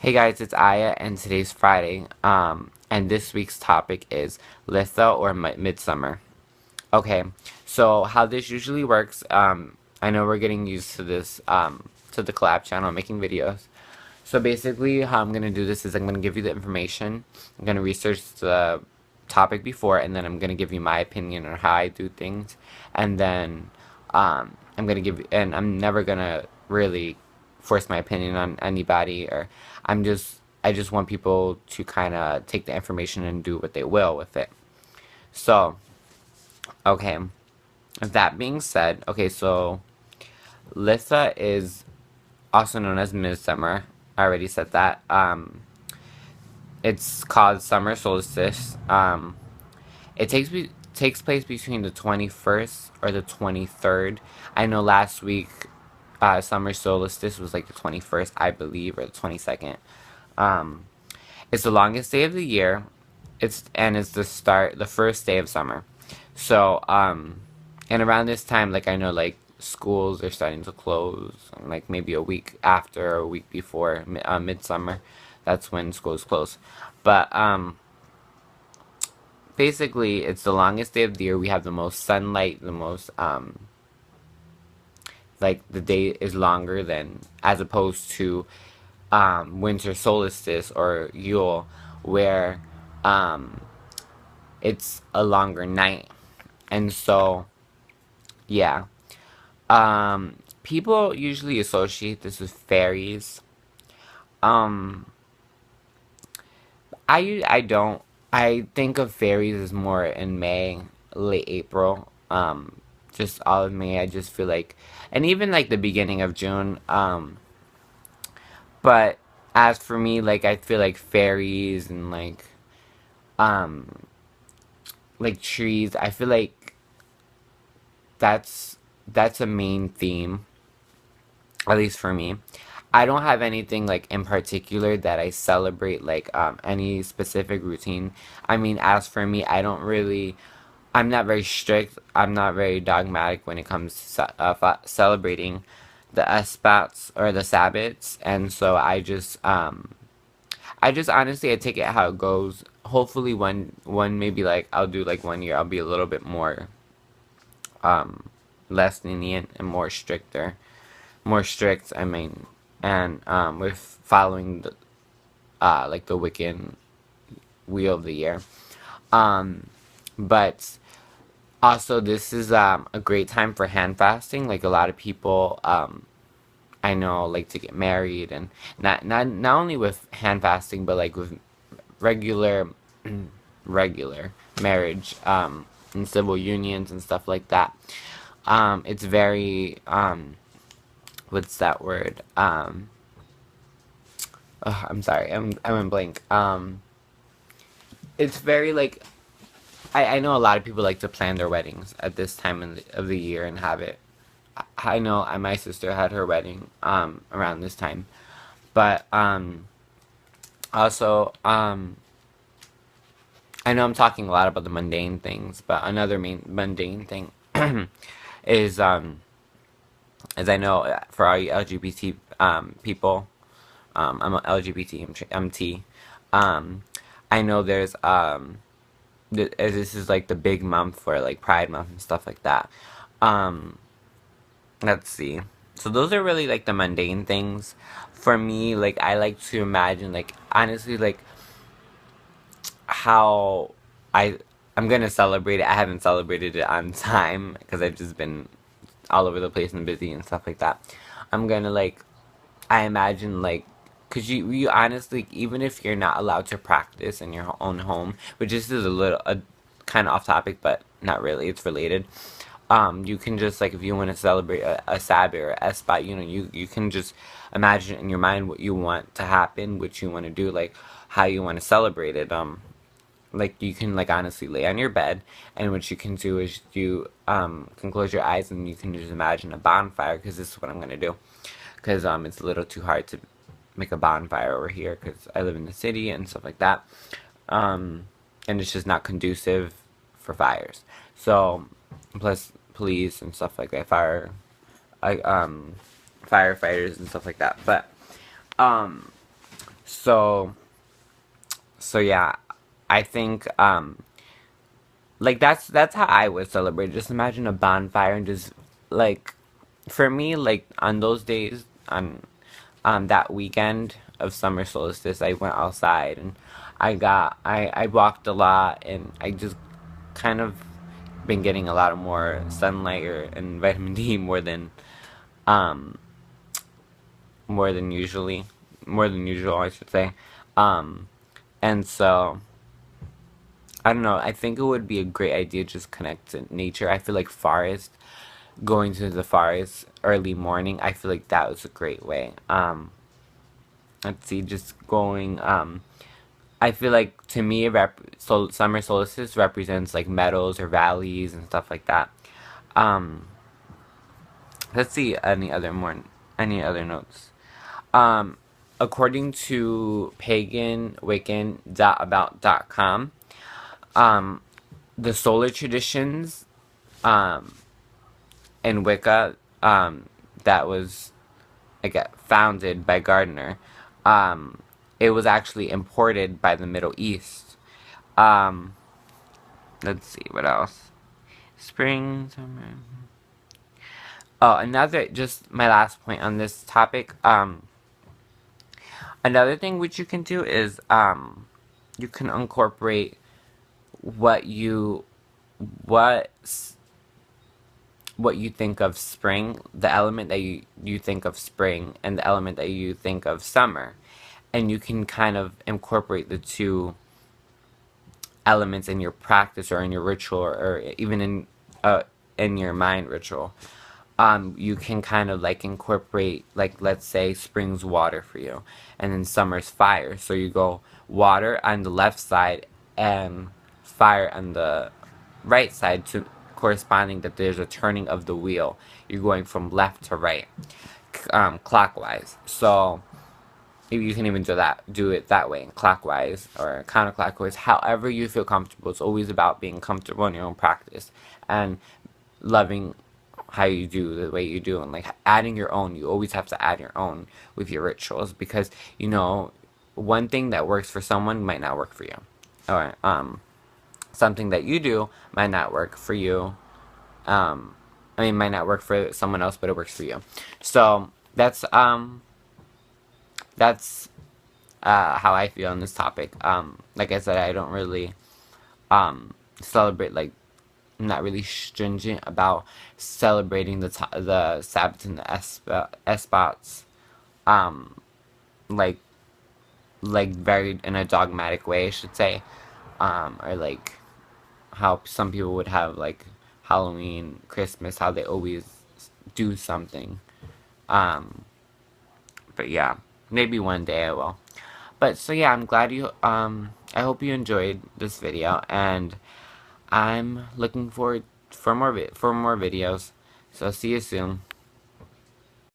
Hey guys, it's Aya, and today's Friday. And this week's topic is Litha or Midsummer. Okay, so how this usually works, I know we're getting used to this, to the collab channel, making videos. So basically, how I'm gonna do this is I'm gonna give you the information. I'm gonna research the topic before, and then I'm gonna give you my opinion on how I do things, and then and I'm never gonna really force my opinion on anybody, or I just want people to kind of take the information and do what they will with it. So, okay. That being said, okay, so Litha is also known as Midsummer. I already said that. It's called summer solstice. It takes place between the 21st or the 23rd. I know last week, summer solstice was like the 21st, I believe, or the 22nd. Um, it's the longest day of the year. It's the first day of summer. So, and around this time, like I know, like schools are starting to close, like maybe a week after or a week before midsummer. That's when schools close. But basically, it's the longest day of the year. We have the most sunlight, the most like the day is longer than as opposed to winter solstice or Yule, where um, it's a longer night. And so, yeah. People usually associate this with fairies. Um, I don't. I think of fairies as more in May, late April. Just all of May. I just feel like, and even like the beginning of June. But as for me, like I feel like fairies and um, like trees. I feel like that's that's a main theme, at least for me. I don't have anything like in particular that I celebrate, like any specific routine. I mean, as for me, I'm not very strict. I'm not very dogmatic when it comes to celebrating the SBATs or the Sabbats, and so I just honestly I take it how it goes. Hopefully, one maybe like I'll do like 1 year I'll be a little bit more um less lenient and more strict. I mean, and with following the like the Wiccan wheel of the year. Um, but also this is a great time for hand fasting. Like a lot of people I know like to get married, and not only with hand fasting but like with regular regular marriage and civil unions and stuff like that. It's very what's that word? I'm sorry, I'm in blank. It's very like I know a lot of people like to plan their weddings at this time of the year and have it. I know my sister had her wedding around this time, but also I know I'm talking a lot about the mundane things, but another main mundane thing is as I know for all you LGBT people, I'm a LGBT, I'm T. Um, I know there's this is like the big month for like Pride Month and stuff like that. Um, let's see. So those are really like the mundane things. For me, like I like to imagine like honestly like how I I'm gonna celebrate it. I haven't celebrated it on time because I've just been all over the place and busy and stuff like that. I'm gonna like I imagine like because you honestly even if you're not allowed to practice in your own home, which this is a kind of off topic, but not really. It's related. You can just like if you want to celebrate a Sabbath or a spot, you know, you can just imagine in your mind what you want to happen, what you want to do, like how you want to celebrate it. Like you can like honestly lay on your bed, and what you can do is you can close your eyes and you can just imagine a bonfire, because this is what I'm gonna do, because it's a little too hard to make a bonfire over here because I live in the city and stuff like that, and it's just not conducive for fires. So plus police and stuff like that, firefighters and stuff like that. But um So yeah, I think like that's how I would celebrate. Just imagine a bonfire and just like for me, like on those days on that weekend of summer solstice, I went outside and I walked a lot, and I just kind of been getting a lot of more sunlight and vitamin D um more than usual, I should say. Um and so I don't know. I think it would be a great idea to just connect to nature. I feel like going to the forest early morning. I feel like that was a great way. Let's see, just going. I feel like to me, summer solstice represents like meadows or valleys and stuff like that. Um, let's see any other notes. Um, according to paganwiccan.about.com, um, the solar traditions um, in Wicca that was founded by Gardner. Um, it was actually imported by the Middle East. Um, let's see what else. Spring, summer. Oh, just my last point on this topic. Another thing which you can do is you can incorporate what you what what you think of spring, the element that you think of spring, and the element that you think of summer. And you can kind of incorporate the two elements in your practice or in your ritual or even in your mind ritual. You can kind of like incorporate, like, let's say spring's water for you, and then summer's fire. So you go water on the left side and fire on the right side, to corresponding that there's a turning of the wheel. You're going from left to right, clockwise. So you can even do it that way, clockwise or counterclockwise, however you feel comfortable. It's always about being comfortable in your own practice and loving how you do the way you do, and like adding your own. You always have to add your own with your rituals, because one thing that works for someone might not work for you, or something that you do might not work for you. I mean, might not work for someone else, but it works for you. So that's how I feel on this topic. Like I said, I don't really celebrate, like, I'm not really stringent about celebrating the Sabbath and the Esbats, um, like very in a dogmatic way, I should say, or like how some people would have like Halloween, Christmas, how they always do something. Um, but yeah, maybe one day I will. But so yeah, I'm glad I hope you enjoyed this video, and I'm looking forward for more videos. So see you soon.